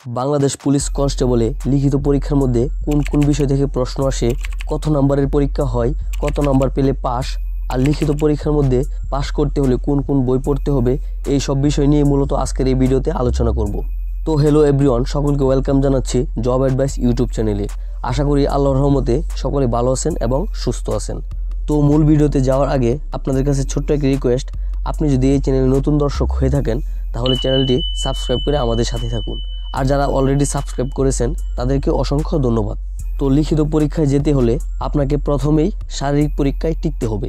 Bangladesh police কনস্টেবলে লিখিত পরীক্ষার মধ্যে কোন কোন বিষয় থেকে প্রশ্ন আসে, কত নম্বরের পরীক্ষা হয়, কত নম্বর পেলে পাস, আর লিখিত পরীক্ষার মধ্যে পাস করতে হলে কোন কোন বই পড়তে হবে, এই সব বিষয় নিয়ে মূলত আজকের এই ভিডিওতে আলোচনা করব। তো হ্যালো এভরিওয়ান, সকলকে ওয়েলকাম জানাচ্ছি জব অ্যাডভাইস ইউটিউব চ্যানেলে। আশা করি আল্লাহর রহমতে সকলে ভালো আছেন এবং সুস্থ আছেন। তো মূল ভিডিওতে যাওয়ার আগে আপনাদের কাছে ছোট্ট একটি রিকোয়েস্ট, আপনি যদি এই চ্যানেলে নতুন দর্শক হয়ে থাকেন তাহলে চ্যানেলটি সাবস্ক্রাইব করে আমাদের সাথে থাকুন, আর যারা অলরেডি সাবস্ক্রাইব করেছেন তাদেরকে অসংখ্য ধন্যবাদ। তো লিখিত পরীক্ষায় যেতে হলে আপনাকে প্রথমেই শারীরিক পরীক্ষায় টিকতে হবে।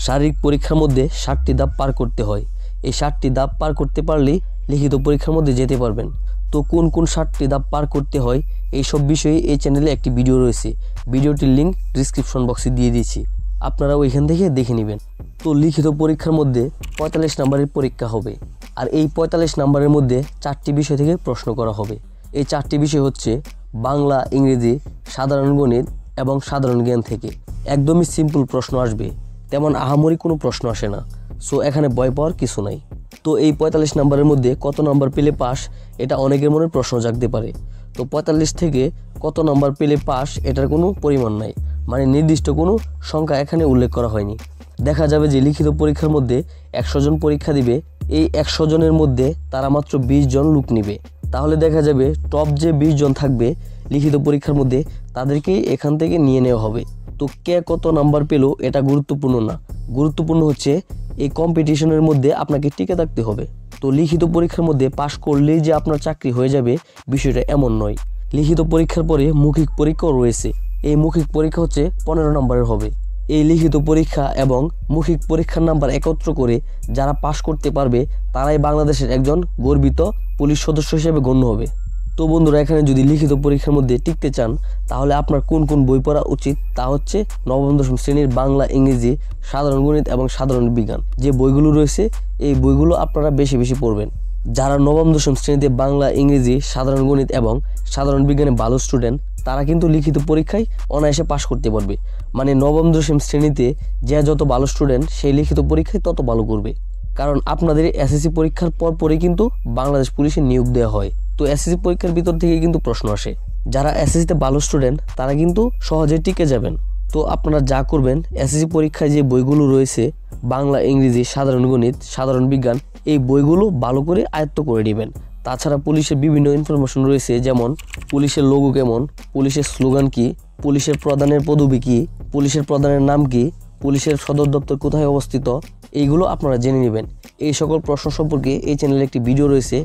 শারীরিক পরীক্ষার মধ্যে 60টি ধাপ পার করতে হয়। এই 60টি ধাপ পার করতে পারলেই লিখিত পরীক্ষার মধ্যে যেতে পারবেন। তো কোন কোন 60টি ধাপ পার করতে হয় এই সব বিষয়ে এই চ্যানেলে একটি ভিডিও রয়েছে, ভিডিওটির লিঙ্ক ডিসক্রিপশন বক্সে দিয়ে দিয়েছি, আপনারা ওইখান থেকে দেখে নেবেন। তো লিখিত পরীক্ষার মধ্যে 45 নম্বরের পরীক্ষা হবে, আর এই 45 নম্বরের মধ্যে 4টি বিষয় থেকে প্রশ্ন করা হবে। এই 4টি বিষয় হচ্ছে বাংলা, ইংরেজি, সাধারণ গণিত এবং সাধারণ জ্ঞান থেকে। একদমই সিম্পল প্রশ্ন আসবে, তেমন আহামরি কোনো প্রশ্ন আসে না, সো এখানে ভয় পাওয়ার কিছু নাই। তো এই 45 নম্বরের মধ্যে কত নম্বর পেলে পাস, এটা অনেকের মনে প্রশ্ন জাগতে পারে। তো 45 থেকে কত নম্বর পেলে পাস এটার কোনো পরিমাণ নাই, মানে নির্দিষ্ট কোনো সংখ্যা এখানে উল্লেখ করা হয়নি। দেখা যাবে যে লিখিত পরীক্ষার মধ্যে 100 জন পরীক্ষা দিবে, এই 100 জনের মধ্যে তারা মাত্র 20 জন লোক নিবে। তাহলে দেখা যাবে টপ যে 20 জন থাকবে লিখিত পরীক্ষার মধ্যে তাদেরকেই এখান থেকে নিয়ে নেওয়া হবে। তো কে কত নাম্বার পেলো এটা গুরুত্বপূর্ণ না, গুরুত্বপূর্ণ হচ্ছে এই কম্পিটিশনের মধ্যে আপনাকে টিকে থাকতে হবে। তো লিখিত পরীক্ষার মধ্যে পাশ করলেই যে আপনার চাকরি হয়ে যাবে বিষয়টা এমন নয়। লিখিত পরীক্ষার পরে মৌখিক পরীক্ষাও রয়েছে। এই মৌখিক পরীক্ষা হচ্ছে 15 নম্বরের হবে। এই লিখিত পরীক্ষা এবং মৌখিক পরীক্ষার নাম্বার একত্র করে যারা পাশ করতে পারবে তারাই বাংলাদেশের একজন গর্বিত পুলিশ সদস্য হিসেবে গণ্য হবে। তো বন্ধুরা, এখানে যদি লিখিত পরীক্ষার মধ্যে টিকতে চান তাহলে আপনার কোন কোন বই পড়া উচিত তা হচ্ছে নবম দশম শ্রেণীর বাংলা, ইংরেজি, সাধারণ গণিত এবং সাধারণ বিজ্ঞান যে বইগুলো রয়েছে এই বইগুলো আপনারা বেশি বেশি পড়বেন। যারা নবম দশম শ্রেণীতে বাংলা, ইংরেজি, সাধারণ গণিত এবং সাধারণ বিজ্ঞানে ভালো স্টুডেন্ট তারা কিন্তু লিখিত পরীক্ষায় অনায়াসে পাশ করতে পারবে। মানে নবম দশম শ্রেণীতে যে যত ভালো স্টুডেন্ট সেই লিখিত পরীক্ষায় তত ভালো করবে, কারণ আপনাদের এসএসসি পরীক্ষার পরে কিন্তু বাংলাদেশ পুলিশে নিয়োগ দেওয়া হয়। তো এসএসসি পরীক্ষার ভিতর থেকে কিন্তু প্রশ্ন আসে। যারা এসএসসিতে ভালো স্টুডেন্ট তারা কিন্তু সহজে টিকে যাবেন। তো আপনারা যা করবেন, এসএসসি পরীক্ষায় যে বইগুলো রয়েছে বাংলা, ইংরেজি, সাধারণ গণিত, সাধারণ বিজ্ঞান, এই বইগুলো ভালো করে আয়ত্ত করে নেবেন। তাছাড়া পুলিশের বিভিন্ন ইনফরমেশন রয়েছে, যেমন পুলিশের লোগো কেমন, পুলিশের স্লোগান কি, পুলিশের প্রধানের পদবি কি, পুলিশের প্রধানের নাম কি, পুলিশের সদর দপ্তর কোথায় অবস্থিত, এইগুলো আপনারা জেনে নেবেন। এই সকল প্রশ্ন সম্পর্কে এই চ্যানেলে একটি ভিডিও রয়েছে,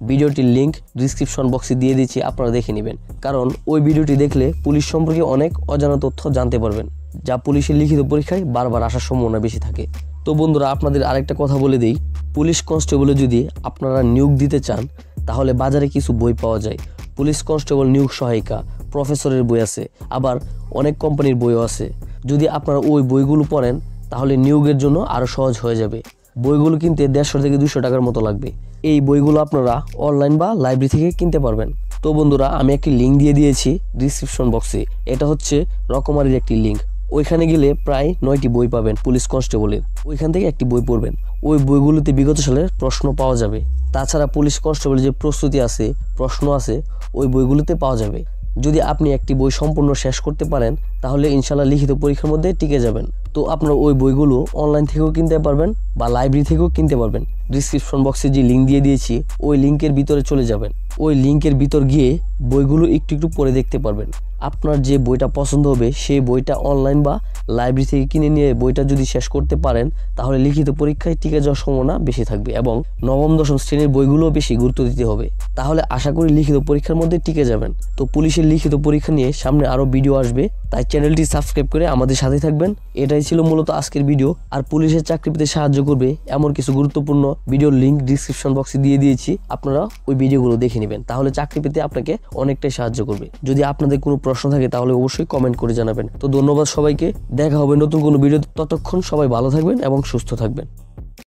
ভিডিওটির লিঙ্ক ডিসক্রিপশন বক্সে দিয়ে দিচ্ছি, আপনারা দেখে নেবেন। কারণ ওই ভিডিওটি দেখলে পুলিশ সম্পর্কে অনেক অজানা তথ্য জানতে পারবেন, যা পুলিশের লিখিত পরীক্ষায় বারবার আসার সম্ভাবনা বেশি থাকে। তো বন্ধুরা, আপনাদের আরেকটা কথা বলে দিই, পুলিশ কনস্টেবলে যদি আপনারা নিয়োগ দিতে চান তাহলে বাজারে কিছু বই পাওয়া যায়। পুলিশ কনস্টেবল নিয়োগ সহায়িকা, প্রফেসরের বই আছে, আবার অনেক কোম্পানির বইও আছে। যদি আপনারা ওই বইগুলো পড়েন তাহলে নিয়োগের জন্য আরও সহজ হয়ে যাবে। বইগুলো কিনতে 150 থেকে 200 টাকার মতো লাগবে। এই বইগুলো আপনারা অনলাইন বা লাইব্রেরি থেকে কিনতে পারবেন। তো বন্ধুরা, আমি একটি লিঙ্ক দিয়ে দিয়েছি ডিসক্রিপশন বক্সে, এটা হচ্ছে রকমারির একটি লিঙ্ক। ওইখানে গেলে প্রায় 9টি বই পাবেন পুলিশ কনস্টেবলের, ওইখান থেকে একটি বই পড়বেন। ওই বইগুলোতে বিগত সালের প্রশ্ন পাওয়া যাবে। তাছাড়া পুলিশ কনস্টেবল যে প্রস্তুতি আছে, প্রশ্ন আছে, ওই বইগুলোতে পাওয়া যাবে। যদি আপনি একটি বই সম্পূর্ণ শেষ করতে পারেন তাহলে ইনশাল্লাহ লিখিত পরীক্ষার মধ্যে টিকে যাবেন। তো আপনারা ওই বইগুলো অনলাইন থেকেও কিনতে পারবেন বা লাইব্রেরি থেকেও কিনতে পারবেন। ডিসক্রিপশন বক্সে যে লিঙ্ক দিয়ে দিয়েছি ওই লিঙ্কের ভিতরে চলে যাবেন। ওই লিঙ্কের ভিতর গিয়ে বইগুলো একটু একটু পড়ে দেখতে পারবেন। আপনার যে বইটা পছন্দ হবে সেই বইটা অনলাইন বা লাইব্রেরি থেকে কিনে নিয়ে বইটা যদি শেষ করতে পারেন তাহলে লিখিত পরীক্ষায় টিকে যাওয়ার সম্ভাবনা বেশি থাকবে, এবং নবম দশম শ্রেণীর বইগুলোও বেশি গুরুত্ব দিতে হবে। তাহলে আশা করি লিখিত পরীক্ষার মধ্যে টিকে যাবেন। তো পুলিশের লিখিত পরীক্ষা নিয়ে সামনে আরও ভিডিও আসবে, তাই চ্যানেলটি সাবস্ক্রাইব করে আমাদের সাথে থাকবেন। এটাই ছিল মূলত আজকের ভিডিও। আর পুলিশের চাকরি পেতে সাহায্য করবে এমন কিছু গুরুত্বপূর্ণ ভিডিওর লিঙ্ক ডিসক্রিপশন বক্সে দিয়ে দিয়েছি, আপনারা ওই ভিডিওগুলো দেখে নেবেন, তাহলে চাকরি পেতে আপনাকে অনেকটাই সাহায্য করবে। যদি আপনাদের কোনো প্রশ্ন থাকে তাহলে অবশ্যই কমেন্ট করে জানাবেন। তো ধন্যবাদ সবাইকে, দেখা হবে নতুন কোনো ভিডিও। ততক্ষণ সবাই ভালো থাকবেন এবং সুস্থ থাকবেন।